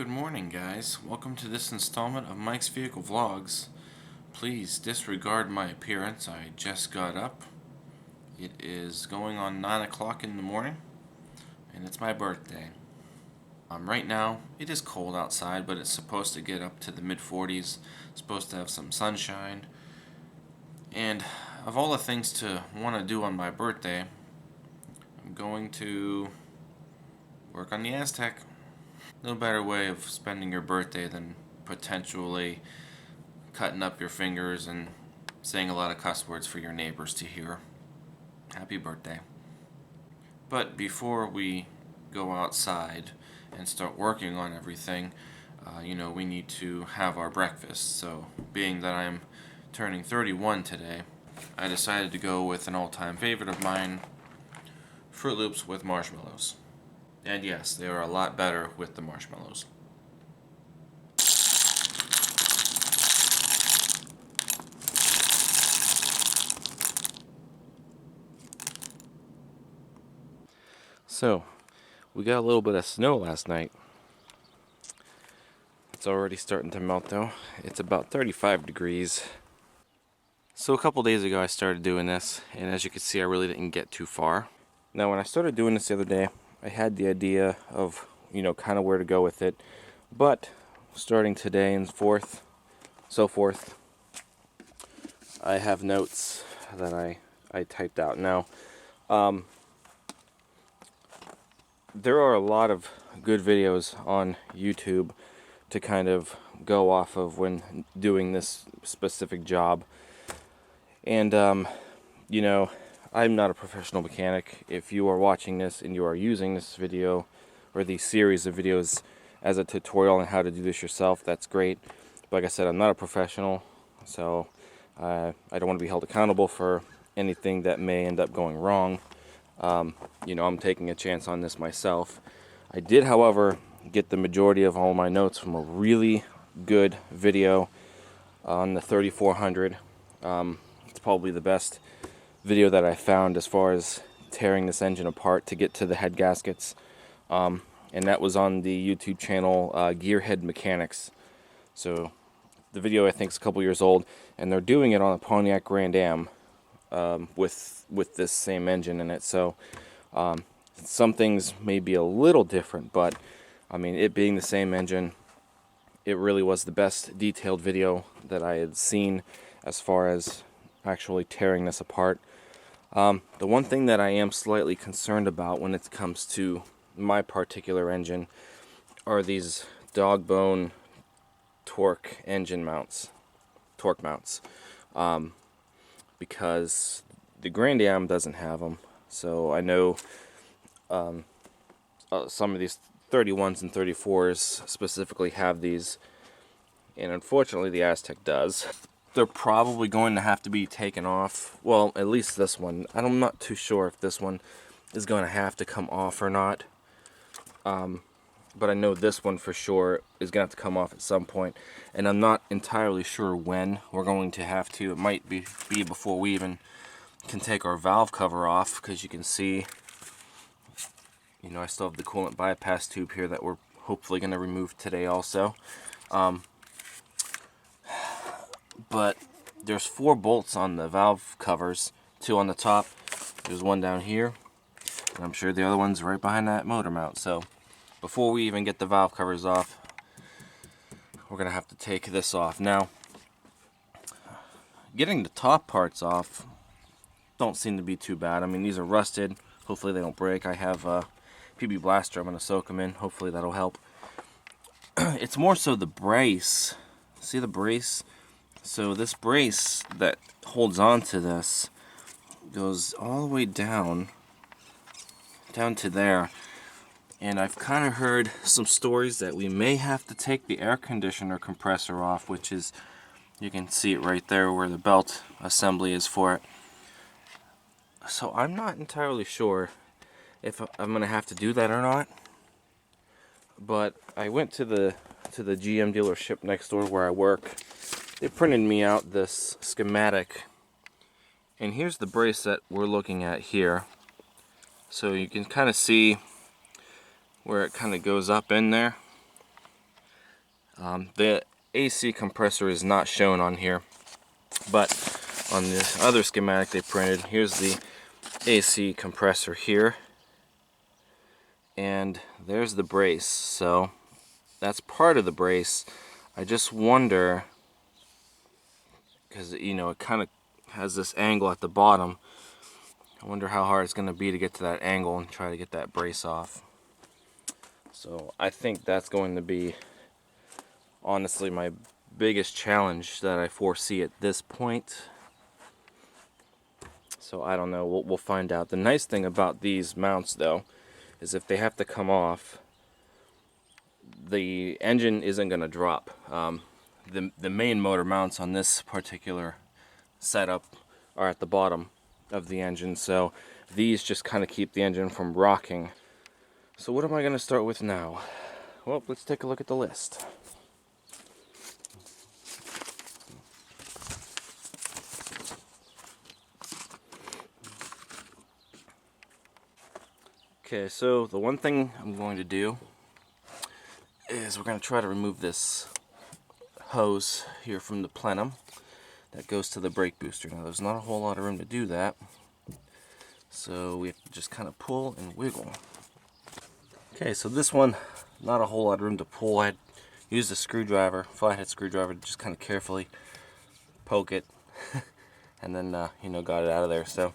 Good morning, guys. Welcome to this installment of Mike's Vehicle Vlogs. Please disregard my appearance. I just got up. It is going on 9 o'clock in the morning, and it's my birthday. Right now, it is cold outside, but it's supposed to get up to the mid-40s. Supposed to have some sunshine. And of all the things to want to do on my birthday, I'm going to work on the Aztek. No better way of spending your birthday than potentially cutting up your fingers and saying a lot of cuss words for your neighbors to hear. Happy birthday. But before we go outside and start working on everything, we need to have our breakfast. So being that I'm turning 31 today, I decided to go with an all-time favorite of mine, Fruit Loops with marshmallows. And yes, they are a lot better with the marshmallows. So, we got a little bit of snow last night. It's already starting to melt though. It's about 35 degrees. So a couple days ago I started doing this, and as you can see I really didn't get too far. Now when I started doing this the other day, I had the idea of, kind of where to go with it. But starting today and so forth, I have notes that I typed out. Now, there are a lot of good videos on YouTube to kind of go off of when doing this specific job. And, I'm not a professional mechanic. If you are watching this and you are using this video or these series of videos as a tutorial on how to do this yourself, that's great. But like I said, I'm not a professional, so I don't want to be held accountable for anything that may end up going wrong. I'm taking a chance on this myself. I did, however, get the majority of all my notes from a really good video on the 3400. It's probably the best video that I found as far as tearing this engine apart to get to the head gaskets. And that was on the YouTube channel Gearhead Mechanics. So the video I think is a couple years old, and they're doing it on a Pontiac Grand Am with this same engine in it. So some things may be a little different, but I mean, it being the same engine, it really was the best detailed video that I had seen as far as actually tearing this apart. The one thing that I am slightly concerned about when it comes to my particular engine are these dog bone torque mounts, because the Grand Am doesn't have them. So I know some of these 31s and 34s specifically have these, and unfortunately the Aztek does. They're probably going to have to be taken off. Well, at least this one. I'm not too sure if this one is going to have to come off or not. But I know this one for sure is going to have to come off at some point. And I'm not entirely sure when we're going to have to. It might be before we even can take our valve cover off, because you can see, I still have the coolant bypass tube here that we're hopefully going to remove today also. But there's 4 bolts on the valve covers, 2 on the top, there's 1 down here, and I'm sure the other one's right behind that motor mount. So before we even get the valve covers off, we're going to have to take this off. Now, getting the top parts off don't seem to be too bad. I mean, these are rusted, hopefully they don't break. I have a PB Blaster, I'm going to soak them in, hopefully that'll help. It's more so the brace. See the brace? So this brace that holds on to this goes all the way down to there. And I've kind of heard some stories that we may have to take the air conditioner compressor off, which is, you can see it right there where the belt assembly is for it. So I'm not entirely sure if I'm going to have to do that or not. But I went to the GM dealership next door where I work. They printed me out this schematic, and here's the brace that we're looking at here. So you can kind of see where it kind of goes up in there. The AC compressor is not shown on here, but on this other schematic they printed, here's the AC compressor here, and there's the brace. So that's part of the brace. I just wonder, because you know it kind of has this angle at the bottom, I wonder how hard it's going to be to get to that angle and try to get that brace off. So I think that's going to be honestly my biggest challenge that I foresee at this point. So I don't know, we'll find out. The nice thing about these mounts though is if they have to come off, the engine isn't going to drop. The main motor mounts on this particular setup are at the bottom of the engine, so these just kind of keep the engine from rocking. So what am I going to start with now? Well, let's take a look at the list. Okay, so the one thing I'm going to do is we're going to try to remove this hose here from the plenum that goes to the brake booster. Now there's not a whole lot of room to do that, so we have to just kind of pull and wiggle. Okay, so this one, not a whole lot of room to pull. I used a screwdriver, flathead screwdriver, to just kind of carefully poke it and then you know, got it out of there. So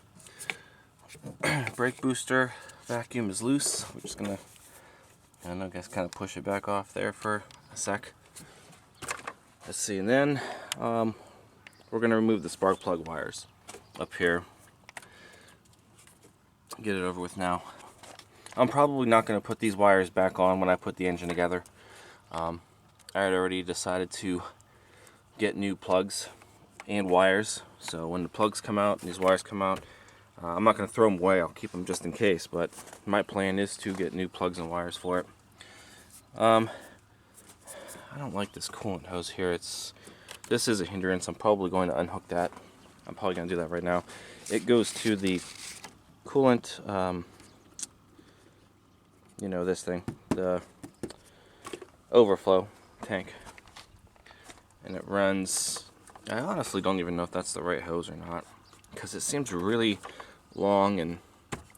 brake booster vacuum is loose. We're just gonna, I don't know, guys, kind of push it back off there for a sec. Let's see, and then we're gonna remove the spark plug wires up here. Get it over with now. I'm probably not gonna put these wires back on when I put the engine together. I had already decided to get new plugs and wires, so when the plugs come out and these wires come out, I'm not going to throw them away. I'll keep them just in case, but my plan is to get new plugs and wires for it. I don't like this coolant hose here. This is a hindrance. I'm probably going to unhook that. I'm probably going to do that right now. It goes to the coolant, you know, this thing, the overflow tank, and it runs. I honestly don't even know if that's the right hose or not, because it seems really long, and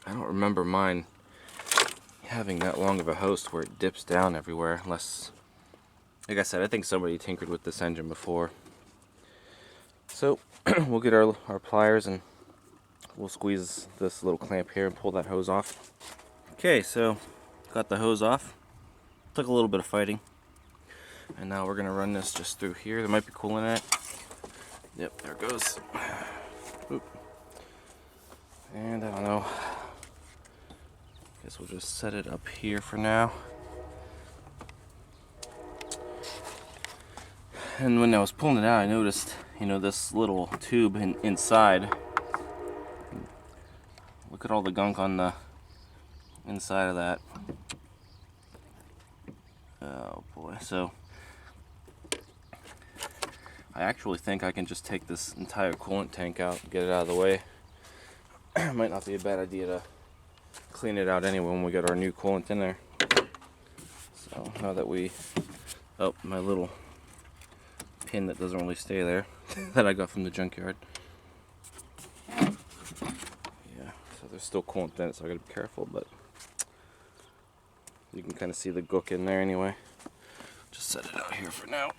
I don't remember mine having that long of a hose where it dips down everywhere, unless, like I said, I think somebody tinkered with this engine before. So we'll get our pliers and we'll squeeze this little clamp here and pull that hose off. Okay, so got the hose off. Took a little bit of fighting, and now we're gonna run this just through here. There might be coolant in it. Yep, there it goes. Oop. And I don't know, guess we'll just set it up here for now. And when I was pulling it out, I noticed, you know, this little tube inside. Look at all the gunk on the inside of that. Oh boy, so I actually think I can just take this entire coolant tank out and get it out of the way. Might not be a bad idea to clean it out anyway when we get our new coolant in there. So now that we, oh, my little pin that doesn't really stay there that I got from the junkyard. Yeah, so there's still coolant in it, so I gotta be careful, but you can kind of see the gook in there anyway. Just set it out here for now.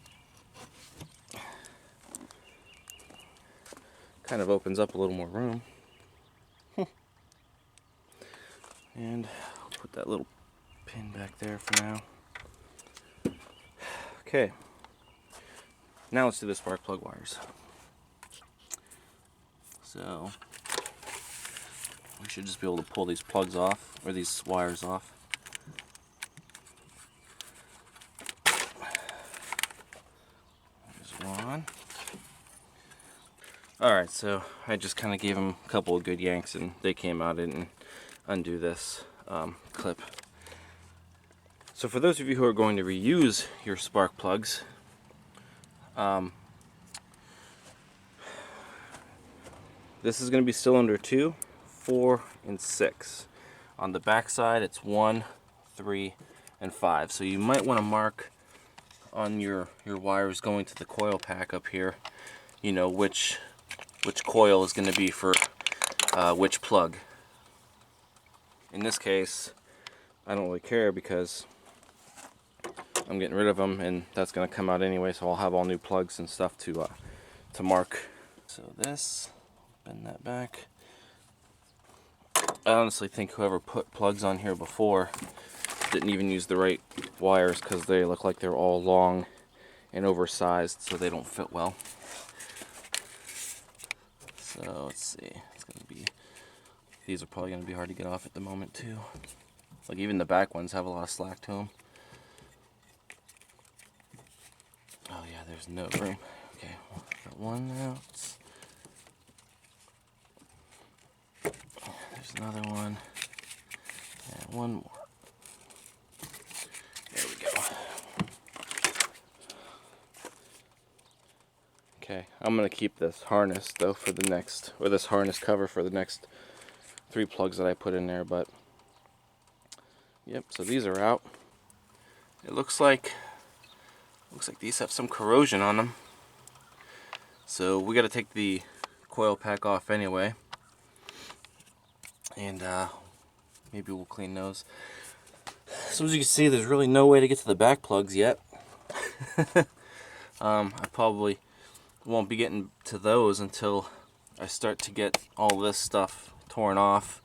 Kind of opens up a little more room. And I'll put that little pin back there for now. Okay, now let's do the spark plug wires. So we should just be able to pull these plugs off, or these wires off. There's one. Alright, so I just kind of gave them a couple of good yanks and they came out and undo this clip. So for those of you who are going to reuse your spark plugs, this is going to be cylinder 2, 4, and 6. On the back side it's 1, 3, and 5. So you might want to mark on your wires going to the coil pack up here, you know which coil is going to be for which plug. In this case, I don't really care because I'm getting rid of them, and that's going to come out anyway, so I'll have all new plugs and stuff to mark. So this, bend that back. I honestly think whoever put plugs on here before didn't even use the right wires, because they look like they're all long and oversized, so they don't fit well. So let's see, it's gonna be, these are probably gonna be hard to get off at the moment too. Like even the back ones have a lot of slack to them. Oh yeah, there's no room. Okay, got one out. There's another one, and one more. There we go. Okay, I'm gonna keep this harness though for the next, or this harness cover for the next 3 plugs that I put in there. But yep, so these are out. It looks like these have some corrosion on them, so we got to take the coil pack off anyway, and maybe we'll clean those. So as you can see, there's really no way to get to the back plugs yet. I probably won't be getting to those until I start to get all this stuff torn off,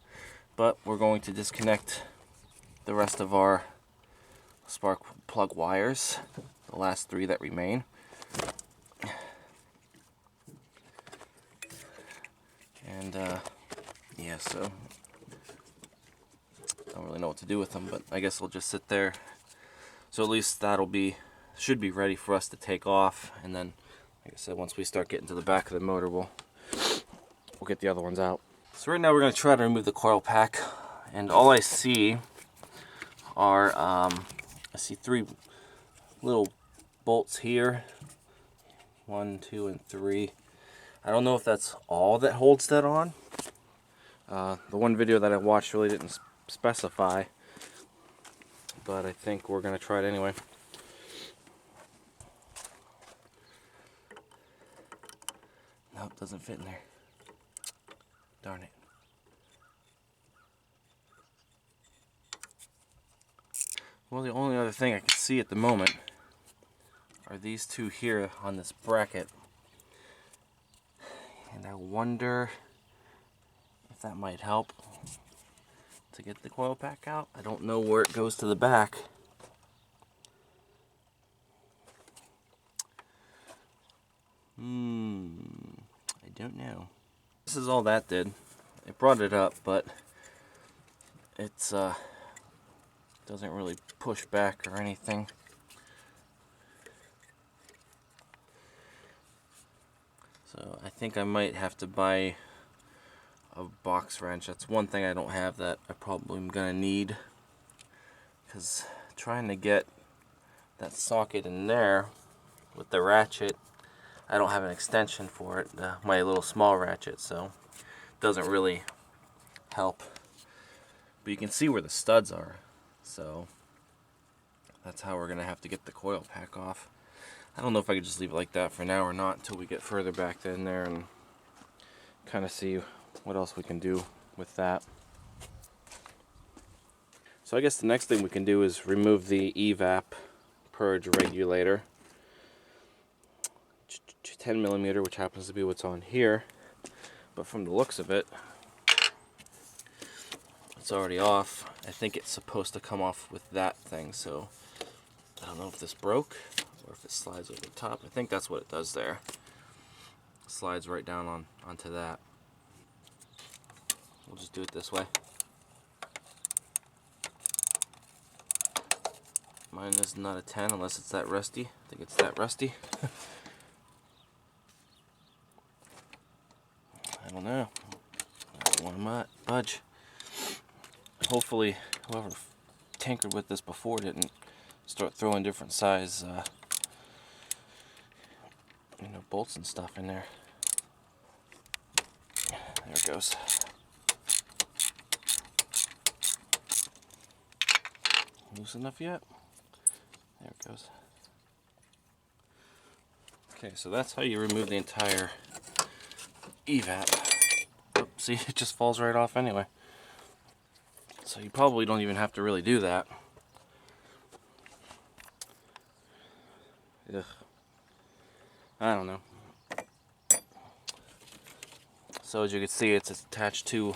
but we're going to disconnect the rest of our spark plug wires, the last 3 that remain. And yeah, so I don't really know what to do with them, but I guess they'll just sit there. So at least should be ready for us to take off, and then like I said, once we start getting to the back of the motor, we'll get the other ones out. So right now we're going to try to remove the coil pack, and all I see are I see 3 little bolts here, 1, 2, and 3. I don't know if that's all that holds that on. The one video that I watched really didn't specify, but I think we're going to try it anyway. Nope, doesn't fit in there. Darn it. Well, the only other thing I can see at the moment are these 2 here on this bracket. And I wonder if that might help to get the coil pack out. I don't know where it goes to the back. I don't know. This is all that did. It brought it up, but it's doesn't really push back or anything. So I think I might have to buy a box wrench. That's one thing I don't have that I probably am gonna need, because trying to get that socket in there with the ratchet, I don't have an extension for it, my little small ratchet, so it doesn't really help. But you can see where the studs are, so that's how we're gonna have to get the coil pack off. I don't know if I could just leave it like that for now or not until we get further back in there and kind of see what else we can do with that. So I guess the next thing we can do is remove the Evap purge regulator. 10mm, which happens to be what's on here, but from the looks of it, it's already off. I think it's supposed to come off with that thing, so I don't know if this broke or if it slides over the top. I think that's what it does there. It slides right down onto that. We'll just do it this way. Mine is not a 10 unless it's that rusty. I think it's that rusty. I don't know. I don't want to budge. Hopefully, whoever tinkered with this before didn't start throwing different size, bolts and stuff in there. There it goes. Loose enough yet? There it goes. Okay, so that's how you remove the entire Evap. Oh, see, it just falls right off anyway. So you probably don't even have to really do that. Ugh. I don't know. So as you can see, it's attached to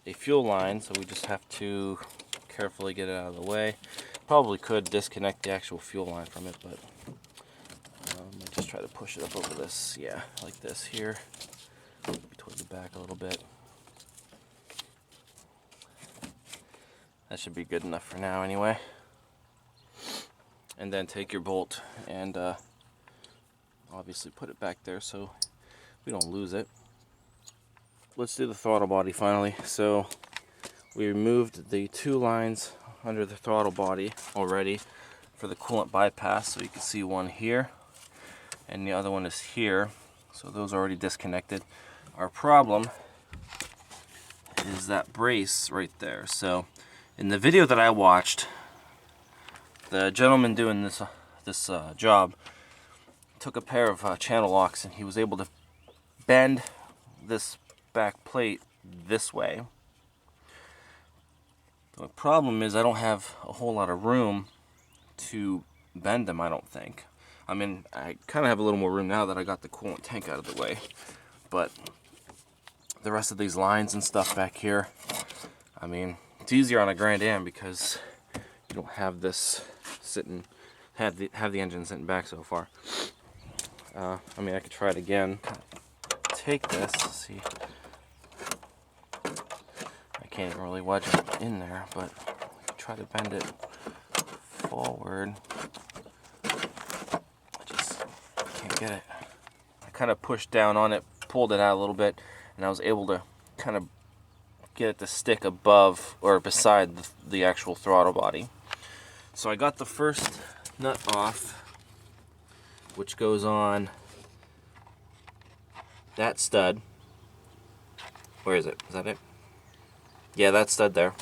a fuel line, so we just have to carefully get it out of the way. Probably could disconnect the actual fuel line from it, but I just try to push it up over this, yeah, like this here, toward the back a little bit. That should be good enough for now anyway. And then take your bolt and obviously put it back there so we don't lose it. Let's do the throttle body finally. So we removed the 2 lines under the throttle body already for the coolant bypass, so you can see one here and the other one is here, so those are already disconnected. Our problem is that brace right there. So in the video that I watched, the gentleman doing this job took a pair of channel locks and he was able to bend this back plate this way. The problem is I don't have a whole lot of room to bend them, I don't think. I mean, I kind of have a little more room now that I got the coolant tank out of the way, but the rest of these lines and stuff back here, I mean, it's easier on a Grand Am because you don't have this sitting, have the engine sitting back so far. I mean, I could try it again. Take this, see. I can't even really wedge it in there, but I could try to bend it forward. I just can't get it. I kind of pushed down on it, pulled it out a little bit, and I was able to kind of get it to stick above or beside the actual throttle body. So I got the first nut off, which goes on that stud. Where is it? Is that it? Yeah, that stud there.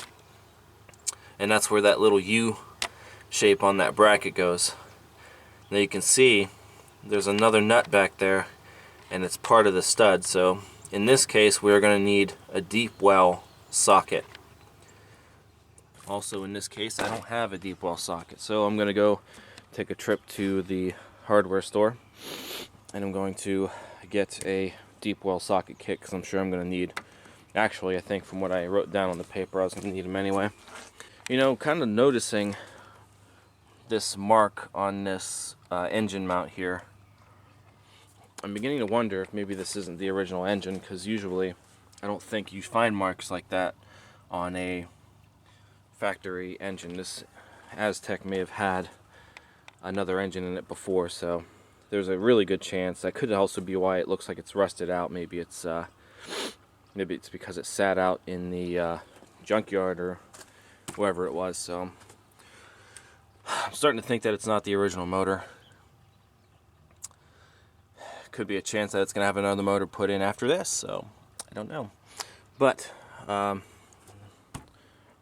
And that's where that little U shape on that bracket goes. Now you can see there's another nut back there, and it's part of the stud. So in this case, we're going to need a deep well socket. Also in this case, I don't have a deep well socket, so I'm going to go take a trip to the hardware store and I'm going to get a deep well socket kit because I'm sure I'm going to need, actually I think from what I wrote down on the paper I was going to need them anyway. You know, kind of noticing this mark on this engine mount here, I'm beginning to wonder if maybe this isn't the original engine, because usually I don't think you find marks like that on a factory engine. This Aztek may have had another engine in it before, so there's a really good chance. That could also be why it looks like it's rusted out. Maybe it's because it sat out in the junkyard or wherever it was. So I'm starting to think that it's not the original motor. Could be a chance that it's going to have another motor put in after this, so I don't know. But we're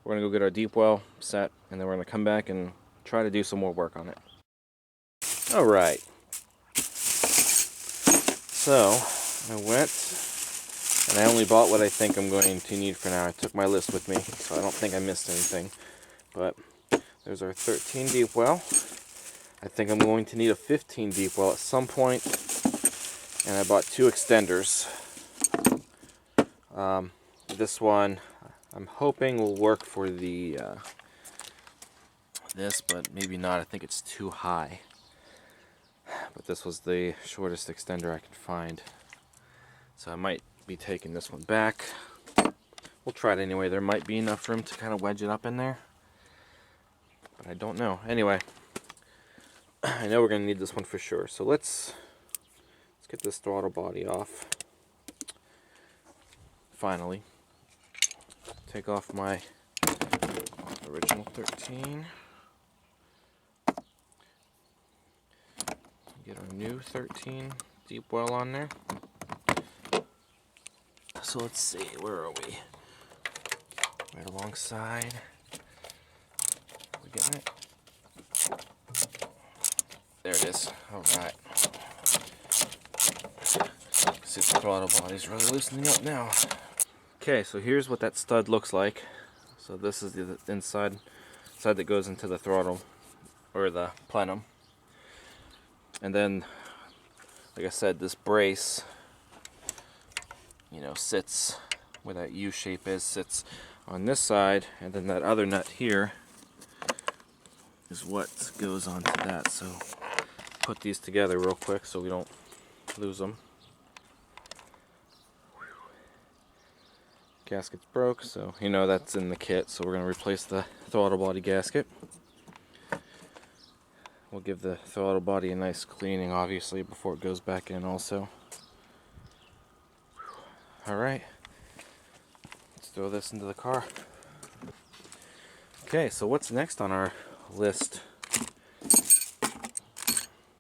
going to go get our deep well set, and then we're going to come back and try to do some more work on it. Alright, so I went and I only bought what I think I'm going to need for now. I took my list with me, so I don't think I missed anything. But there's our 13 deep well. I think I'm going to need a 15 deep well at some point. And I bought 2 extenders. This one I'm hoping will work for the this, but maybe not. I think it's too high. But this was the shortest extender I could find. So I might be taking this one back. We'll try it anyway. There might be enough room to kind of wedge it up in there, but I don't know. Anyway, I know we're going to need this one for sure. So let's get this throttle body off. Finally. Take off my original 13. Get our new 13 deep well on there. So let's see, where are we? Right alongside. Are we getting it? There it is. Alright. See if the throttle body's really loosening up now. Okay, so here's what that stud looks like. So this is the inside that goes into the throttle, or the plenum. And then, like I said, this brace, you know, sits where that U shape is, sits on this side, and then that other nut here is what goes onto that. So put these together real quick so we don't lose them. Gasket's broke, so you know that's in the kit, so we're going to replace the throttle body gasket. We'll give the throttle body a nice cleaning, obviously, before it goes back in also. Alright, let's throw this into the car. Okay, so what's next on our list?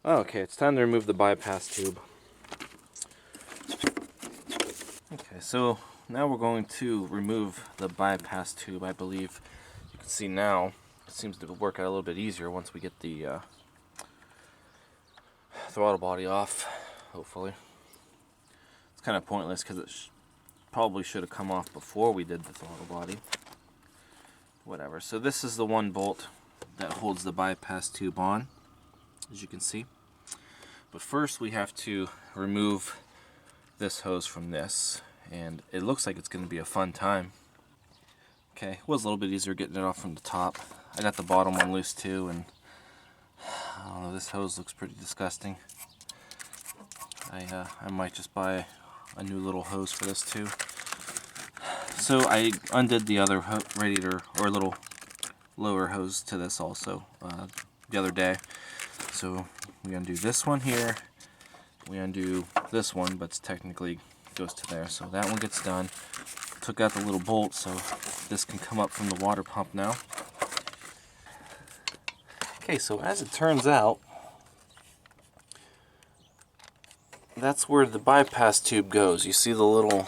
Oh, okay, it's time to remove the bypass tube. Okay, so now we're going to remove the bypass tube. I believe you can see now it seems to work out a little bit easier once we get the throttle body off, hopefully. It's kind of pointless because it probably should have come off before we did the throttle body. Whatever. So this is the one bolt that holds the bypass tube on, as you can see. But first we have to remove this hose from this, and it looks like it's going to be a fun time. Okay, it was a little bit easier getting it off from the top. I got the bottom one loose too, and I don't know, this hose looks pretty disgusting. I might just buy a new little hose for this too. So I undid the other radiator, or little lower hose to this also the other day. So we undo this one here, we undo this one, but it's technically goes to there. So that one gets done. Took out the little bolt so this can come up from the water pump now. Okay, so as it turns out, that's where the bypass tube goes. You see the little,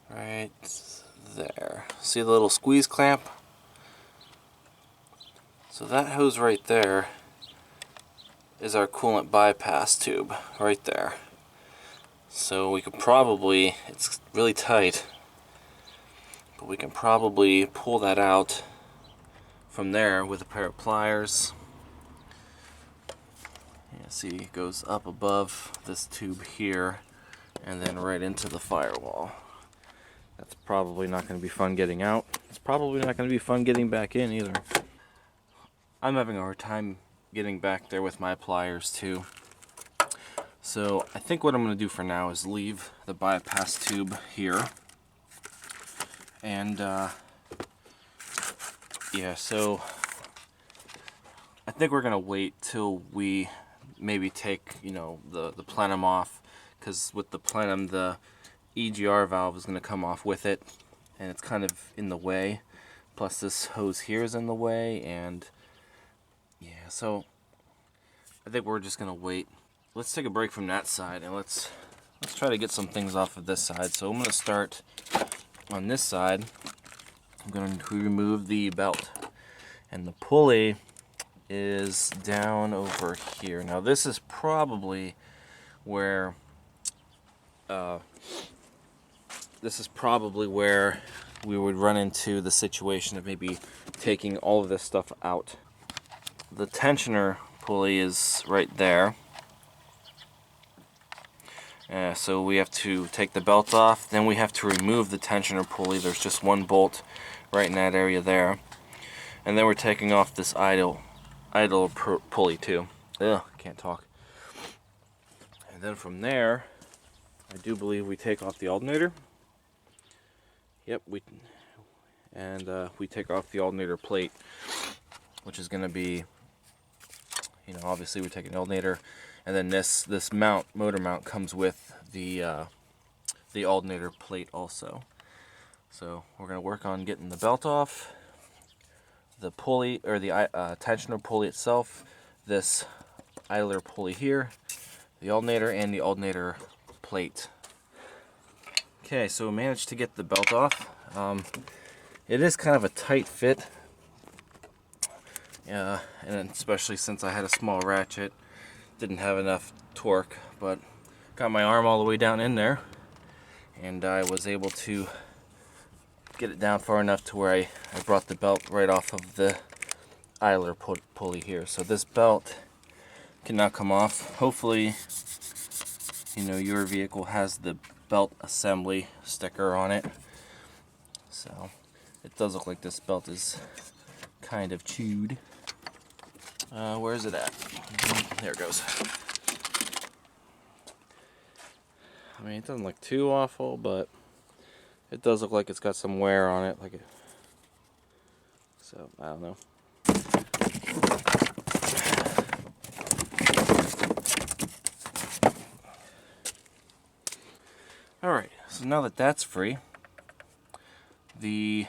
right there. See the little squeeze clamp? So that hose right there is our coolant bypass tube, right there. So we could probably, it's really tight, but we can probably pull that out from there with a pair of pliers. See, it goes up above this tube here and then right into the firewall. That's probably not going to be fun getting out. It's probably not going to be fun getting back in either. I'm having a hard time getting back there with my pliers too. So I think what I'm going to do for now is leave the bypass tube here. And yeah, so I think we're going to wait till we maybe take, you know, the plenum off, because with the plenum the EGR valve is going to come off with it, and it's kind of in the way, plus this hose here is in the way, and yeah, so I think we're just going to wait. Let's take a break from that side and let's try to get some things off of this side. So I'm going to start on this side. I'm going to remove the belt, and the pulley is down over here. Now this is probably where we would run into the situation of maybe taking all of this stuff out. The tensioner pulley is right there. So we have to take the belt off, then we have to remove the tensioner pulley. There's just one bolt right in that area there. And then we're taking off this idle pulley too. Ugh, can't talk. And then from there, I do believe we take off the alternator. Yep, we take off the alternator plate, which is going to be, you know, obviously we take an alternator, and then this motor mount comes with the alternator plate also. So we're going to work on getting the belt off, the pulley, or the tensioner pulley itself, this idler pulley here, the alternator, and the alternator plate. Okay, so we managed to get the belt off. It is kind of a tight fit, and especially since I had a small ratchet. didn't have enough torque, but got my arm all the way down in there, and I was able to get it down far enough to where I brought the belt right off of the idler pulley here. So this belt can now come off. Hopefully, you know, your vehicle has the belt assembly sticker on it. So it does look like this belt is kind of chewed. Where is it at? There it goes. I mean, it doesn't look too awful, but it does look like it's got some wear on it. So, I don't know. Alright, so now that that's free, the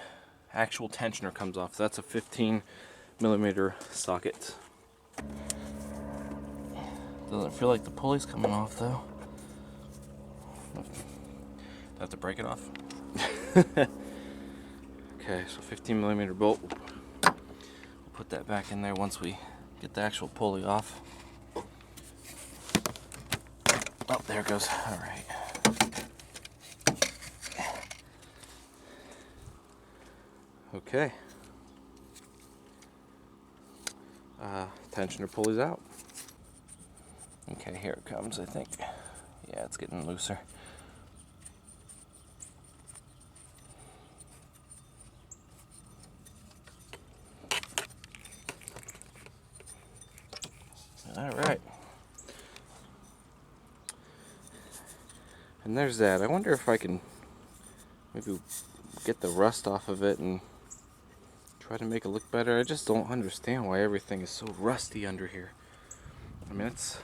actual tensioner comes off. That's a 15mm socket. Doesn't feel like the pulley's coming off though. Have to break it off. Okay, so 15mm bolt. We'll put that back in there once we get the actual pulley off. Oh, there it goes. Alright. Okay. Tensioner pulley's out. Okay, here it comes, I think. Yeah, it's getting looser. Alright. And there's that. I wonder if I can maybe get the rust off of it and try to make it look better. I just don't understand why everything is so rusty under here. I mean, it's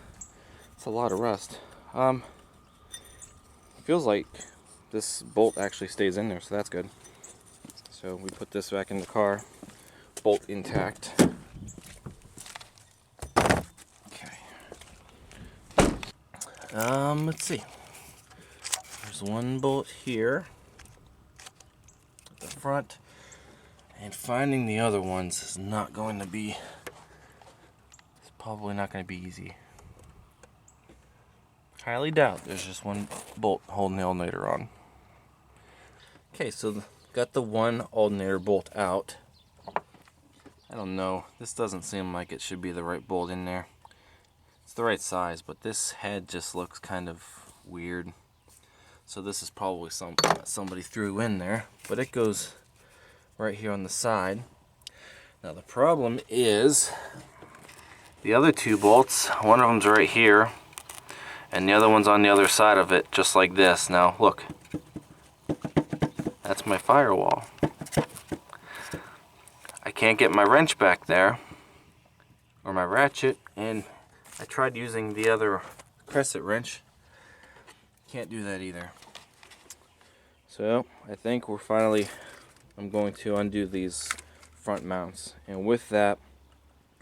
a lot of rust. It feels like this bolt actually stays in there, so that's good. So we put this back in the car, bolt intact. Okay. Let's see. There's one bolt here at the front, and finding the other ones is not going to be, it's probably not going to be easy. Highly doubt there's just one bolt holding the alternator on. Okay, so got the one alternator bolt out. I don't know, this doesn't seem like it should be the right bolt in there. It's the right size, but this head just looks kind of weird. So this is probably somebody threw in there, but it goes right here on the side. Now the problem is the other two bolts, one of them's right here and the other one's on the other side of it, just like this. Now look, that's my firewall. I can't get my wrench back there or my ratchet, and I tried using the other crescent wrench. Can't do that either. So I think I'm going to undo these front mounts, and with that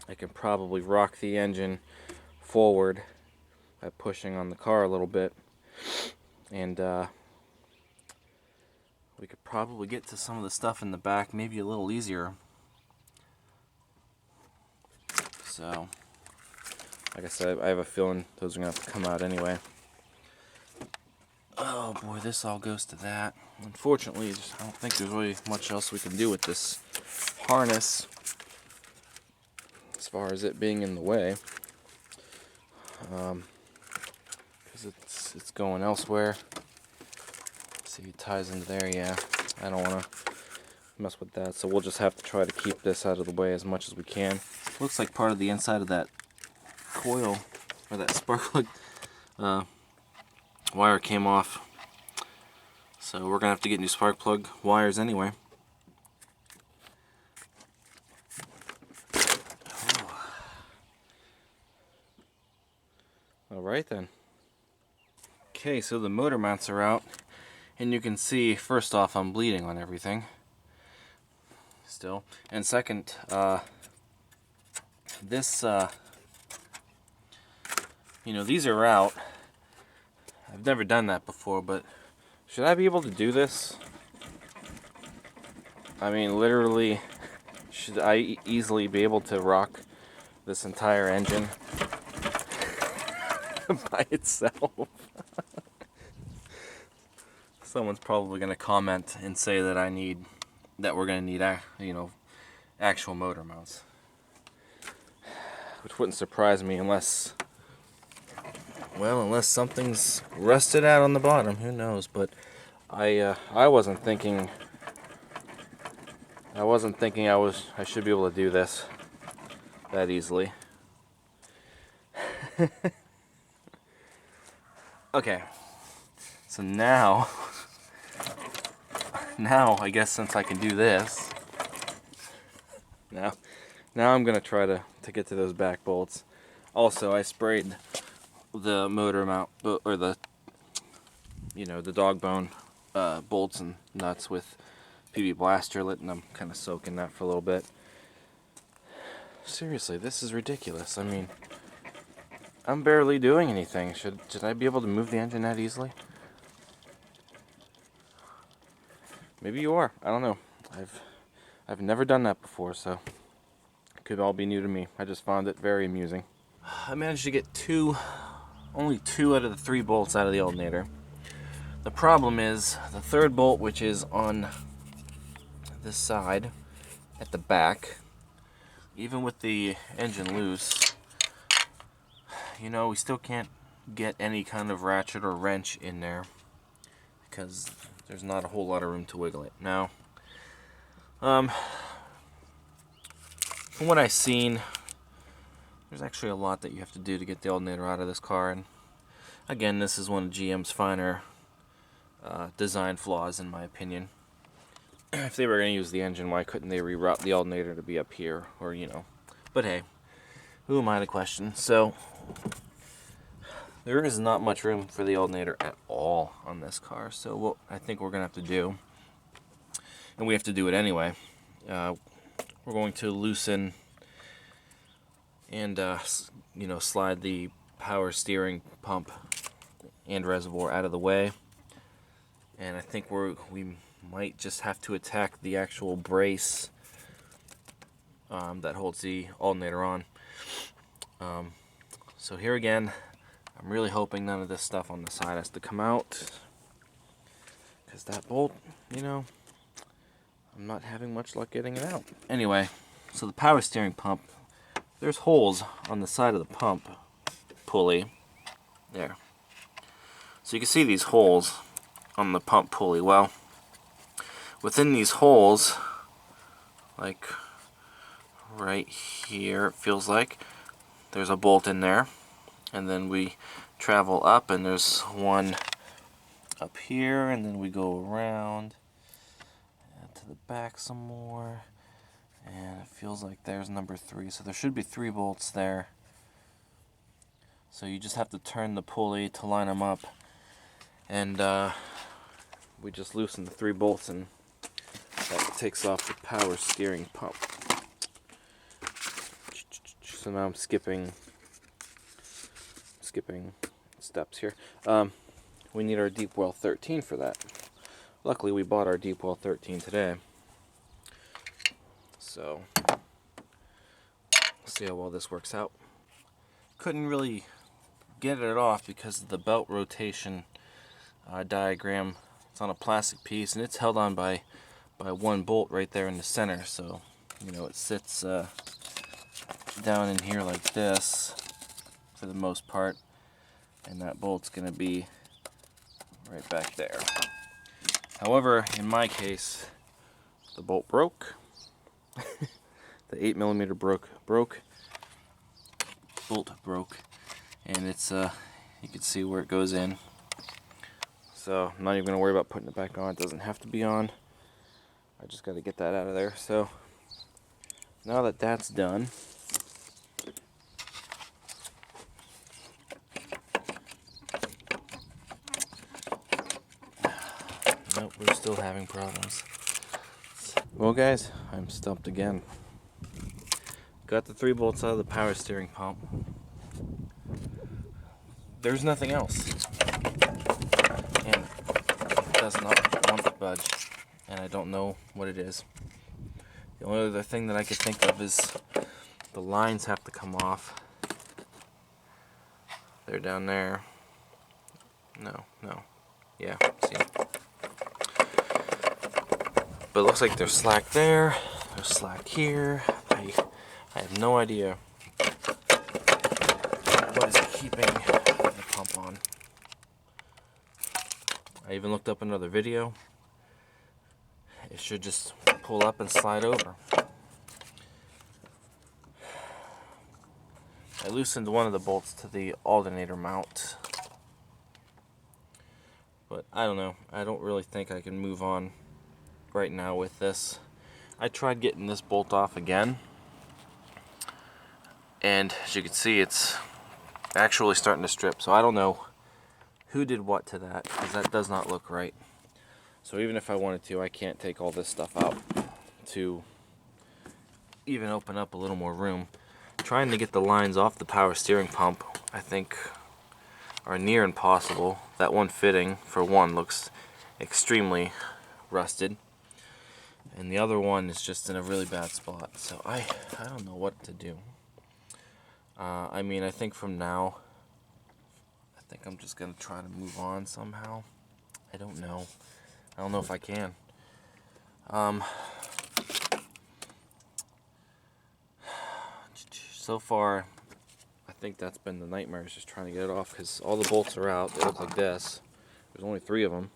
I can probably rock the engine forward by pushing on the car a little bit, and we could probably get to some of the stuff in the back maybe a little easier. So like I said, I have a feeling those are going to have to come out anyway. Oh boy, this all goes to that. Unfortunately, I don't think there's really much else we can do with this harness as far as it being in the way, because it's going elsewhere. See, it ties into there. Yeah, I don't want to mess with that, so we'll just have to try to keep this out of the way as much as we can. Looks like part of the inside of that coil, or that spark plug wire came off, so we're gonna have to get new spark plug wires anyway. Alright then. Okay, so the motor mounts are out, and you can see, first off, I'm bleeding on everything still, and second, this you know, these are out. I've never done that before, but should I be able to do this? I mean, literally, should I easily be able to rock this entire engine? by itself. Someone's probably going to comment and say that we're going to need, you know, actual motor mounts. Which wouldn't surprise me unless something's rusted out on the bottom. Who knows? But I wasn't thinking I should be able to do this that easily. Okay. So now I guess since I can do this, now I'm gonna try to get to those back bolts. Also, I sprayed the motor mount, or the dog bone bolts and nuts with PB Blaster, letting them kind of soak in that for a little bit. Seriously, this is ridiculous. I mean, I'm barely doing anything. Should I be able to move the engine that easily? Maybe you are. I don't know. I've never done that before, so it could all be new to me. I just found it very amusing. I managed to get only two out of the 3 bolts out of the alternator. The problem is the third bolt, which is on this side at the back. Even with the engine loose, you know, we still can't get any kind of ratchet or wrench in there because there's not a whole lot of room to wiggle it. Now, from what I've seen, there's actually a lot that you have to do to get the alternator out of this car. And again, this is one of GM's finer design flaws, in my opinion. If they were going to use the engine, why couldn't they reroute the alternator to be up here, or, you know? But hey, who am I to question? So, there is not much room for the alternator at all on this car. So what I think we're going to have to do, and we have to do it anyway, we're going to loosen and, slide the power steering pump and reservoir out of the way. And I think we might just have to attack the actual brace that holds the alternator on. So here again, I'm really hoping none of this stuff on the side has to come out, because that bolt, you know, I'm not having much luck getting it out. Anyway, so the power steering pump, there's holes on the side of the pump pulley there. So you can see these holes on the pump pulley. Well, within these holes, like right here, it feels like there's a bolt in there, and then we travel up and there's one up here, and then we go around to the back some more, and it feels like there's number 3. So there should be 3 bolts there. So you just have to turn the pulley to line them up, and we just loosen the 3 bolts, and that takes off the power steering pump. So now I'm skipping steps here. We need our deep well 13 for that. Luckily, we bought our deep well 13 today. So, we'll see how well this works out. Couldn't really get it off because of the belt rotation diagram. It's on a plastic piece, and it's held on by one bolt right there in the center. So, you know, it sits down in here like this for the most part, and that bolt's going to be right back there. However, in my case, the bolt broke. The 8mm broke. Bolt broke, and it's you can see where it goes in. So I'm not even going to worry about putting it back on. It doesn't have to be on. I just got to get that out of there. So now that that's done, nope, we're still having problems. Well, guys, I'm stumped again. Got the 3 bolts out of the power steering pump. There's nothing else, and it does not want to budge, and I don't know what it is. The only other thing that I could think of is the lines have to come off. They're down there. No. Yeah, see. But it looks like there's slack there. There's slack here. I have no idea what is keeping the pump on. I even looked up another video. It should just pull up and slide over. I loosened one of the bolts to the alternator mount. But I don't know. I don't really think I can move on right now with this. I tried getting this bolt off again. And as you can see, it's actually starting to strip. So I don't know who did what to that, because that does not look right. So even if I wanted to, I can't take all this stuff out to even open up a little more room. Trying to get the lines off the power steering pump, I think, are near impossible. That one fitting, for one, looks extremely rusted. And the other one is just in a really bad spot. So I don't know what to do. I mean, I think from now, I think I'm just going to try to move on somehow. I don't know. I don't know if I can. So far, I think that's been the nightmare, is just trying to get it off, because all the bolts are out. They look like this. There's only 3 of them.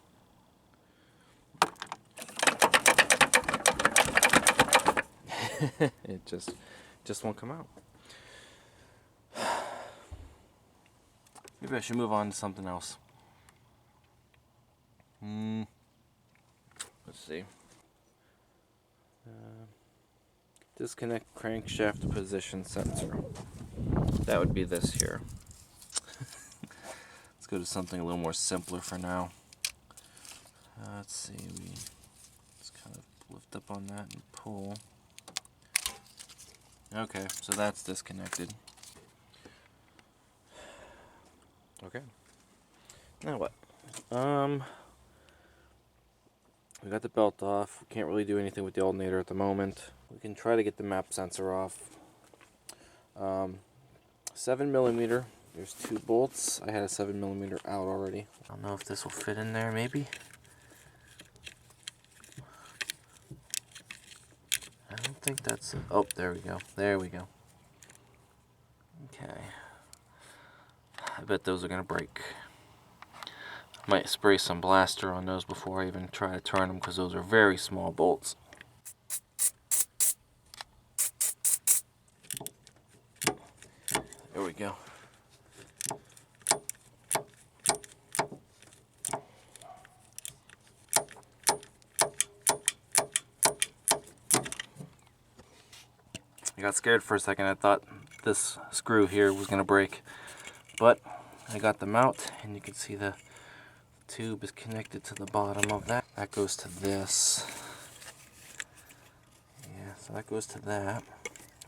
It just won't come out. Maybe I should move on to something else. Let's see. Disconnect crankshaft position sensor. That would be this here. Let's go to something a little more simpler for now. Let's see. We just kind of lift up on that and pull. Okay, so that's disconnected. Okay. Now what? We got the belt off. We can't really do anything with the alternator at the moment. We can try to get the map sensor off. 7mm. There's 2 bolts. I had a 7mm out already. I don't know if this will fit in there, maybe. I don't think that's... Oh, there we go. There we go. Okay. I bet those are going to break. Might spray some blaster on those before I even try to turn them, because those are very small bolts. There we go. I got scared for a second. I thought this screw here was going to break, but I got them out, and you can see the tube is connected to the bottom of that. That goes to this. Yeah, so that goes to that.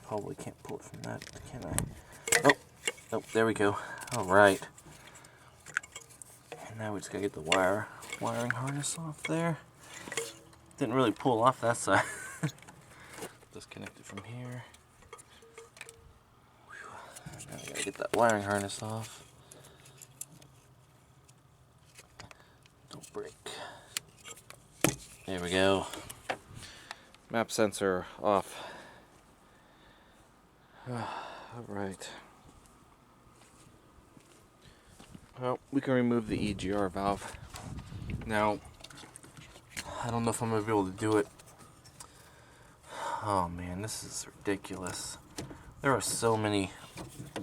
Probably can't pull it from that, can I? Oh, there we go. Alright. And now we just gotta get the wiring harness off there. Didn't really pull off that side. Disconnect it from here. Now we gotta get that wiring harness off. Don't break. There we go. Map sensor off. Alright. Well, we can remove the EGR valve. Now, I don't know if I'm going to be able to do it. Oh man, this is ridiculous. There are so many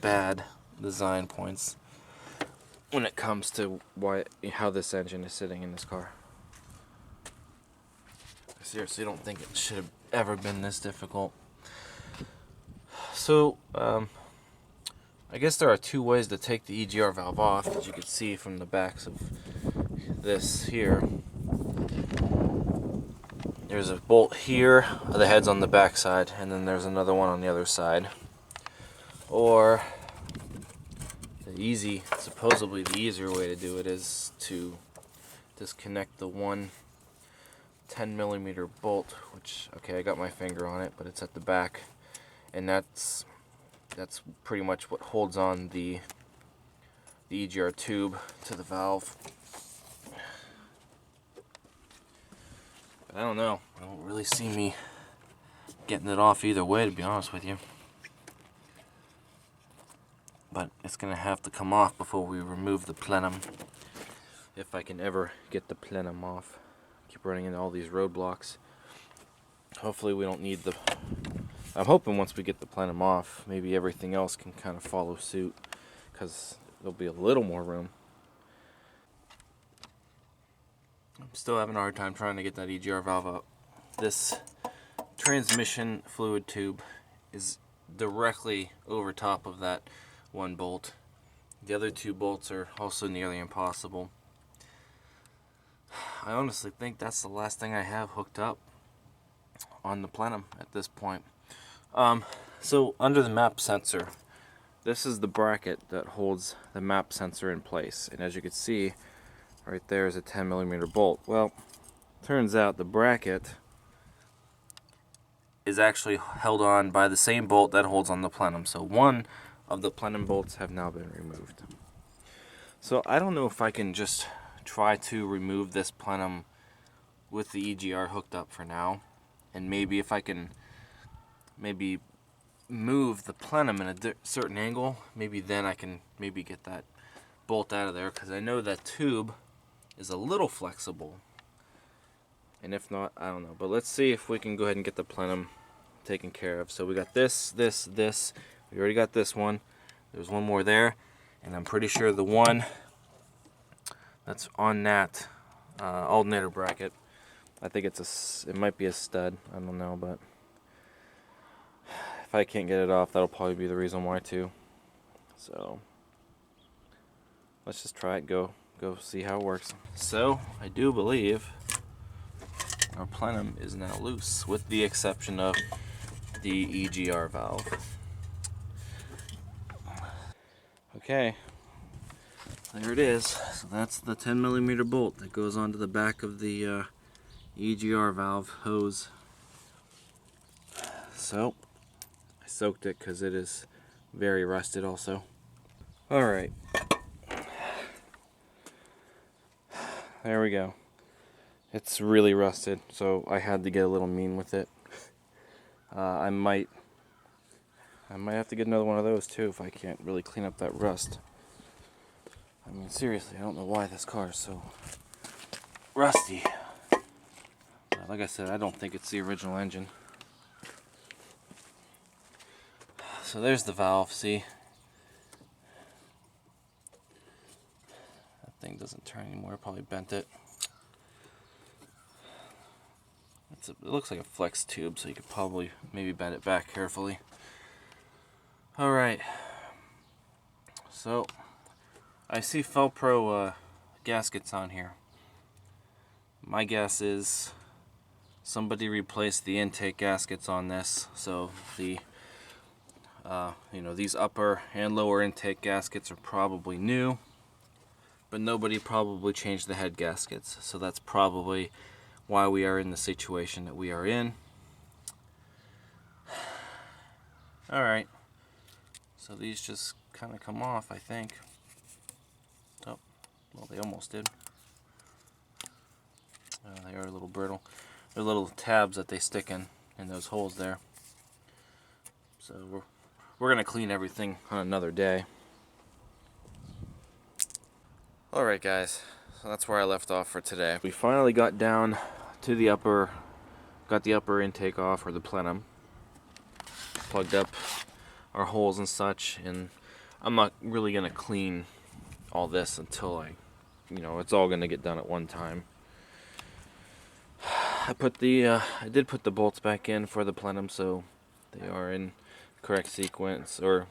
bad design points when it comes to how this engine is sitting in this car. I seriously don't think it should have ever been this difficult. So, I guess there are 2 ways to take the EGR valve off, as you can see from the backs of this here. There's a bolt here, the head's on the back side, and then there's another one on the other side. Or supposedly the easier way to do it is to disconnect the one 10mm bolt, which, okay, I got my finger on it, but it's at the back, and that's pretty much what holds on the the EGR tube to the valve. But I don't know. I don't really see me getting it off either way, to be honest with you. But it's going to have to come off before we remove the plenum. If I can ever get the plenum off. Keep running into all these roadblocks. Hopefully we don't need the... I'm hoping once we get the plenum off, maybe everything else can kind of follow suit, because there'll be a little more room. I'm still having a hard time trying to get that EGR valve out. This transmission fluid tube is directly over top of that one bolt. The other two bolts are also nearly impossible. I honestly think that's the last thing I have hooked up on the plenum at this point. So under the map sensor, this is the bracket that holds the map sensor in place, and as you can see right there is a 10mm bolt. Well, turns out the bracket is actually held on by the same bolt that holds on the plenum, so one of the plenum bolts have now been removed. So I don't know if I can just try to remove this plenum with the EGR hooked up for now, and maybe if I can maybe move the plenum in a certain angle, maybe then I can maybe get that bolt out of there, because I know that tube is a little flexible, and if not, I don't know. But let's see if we can go ahead and get the plenum taken care of. So we got this, we already got this one, there's one more there, and I'm pretty sure the one that's on that alternator bracket, I think it might be a stud, I don't know, but if I can't get it off, that'll probably be the reason why too. So let's just try it, go see how it works. So I do believe our plenum is now loose, with the exception of the EGR valve. Okay, there it is. So that's the 10mm bolt that goes onto the back of the EGR valve hose. So I soaked it because it is very rusted also. Alright, there we go. It's really rusted, so I had to get a little mean with it. I might have to get another one of those too if I can't really clean up that rust. I mean, seriously, I don't know why this car is so rusty. Like I said, I don't think it's the original engine. So there's the valve, see? That thing doesn't turn anymore, probably bent it. It looks like a flex tube, so you could probably maybe bend it back carefully. Alright, so I see Felpro gaskets on here. My guess is somebody replaced the intake gaskets on this, so the these upper and lower intake gaskets are probably new, but nobody probably changed the head gaskets, so that's probably why we are in the situation that we are in. Alright, so these just kind of come off, I think. Oh, well, they almost did. They are a little brittle. They're little tabs that they stick in those holes there. So we're gonna clean everything on another day. Alright guys, so that's where I left off for today. We finally got down to the upper intake off, or the plenum. Plugged up our holes and such, and I'm not really gonna clean all this until it's all gonna get done at one time. I did put the bolts back in for the plenum, so they are in correct sequence, or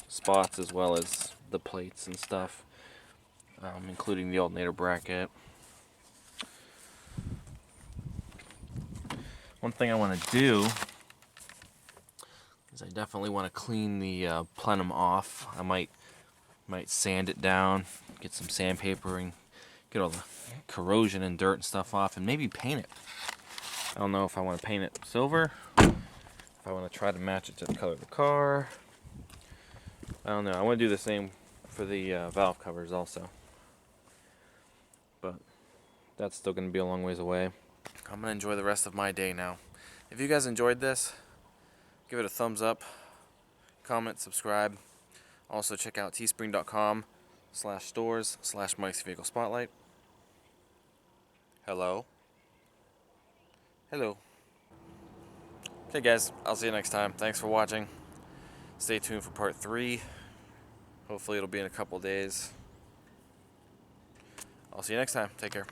spots, as well as the plates and stuff, including the alternator bracket. One thing I want to do is I definitely want to clean the plenum off. I might sand it down, get some sandpaper, and get all the corrosion and dirt and stuff off, and maybe paint it. I don't know if I want to paint it silver, if I want to try to match it to the color of the car. I don't know. I want to do the same for for the valve covers also. But that's still going to be a long ways away. I'm going to enjoy the rest of my day now. If you guys enjoyed this, give it a thumbs up, comment, subscribe. Also check out teespring.com/stores/Mike's Vehicle Spotlight. Hello. Hello. Okay guys, I'll see you next time. Thanks for watching. Stay tuned for part 3. Hopefully it'll be in a couple days. I'll see you next time. Take care.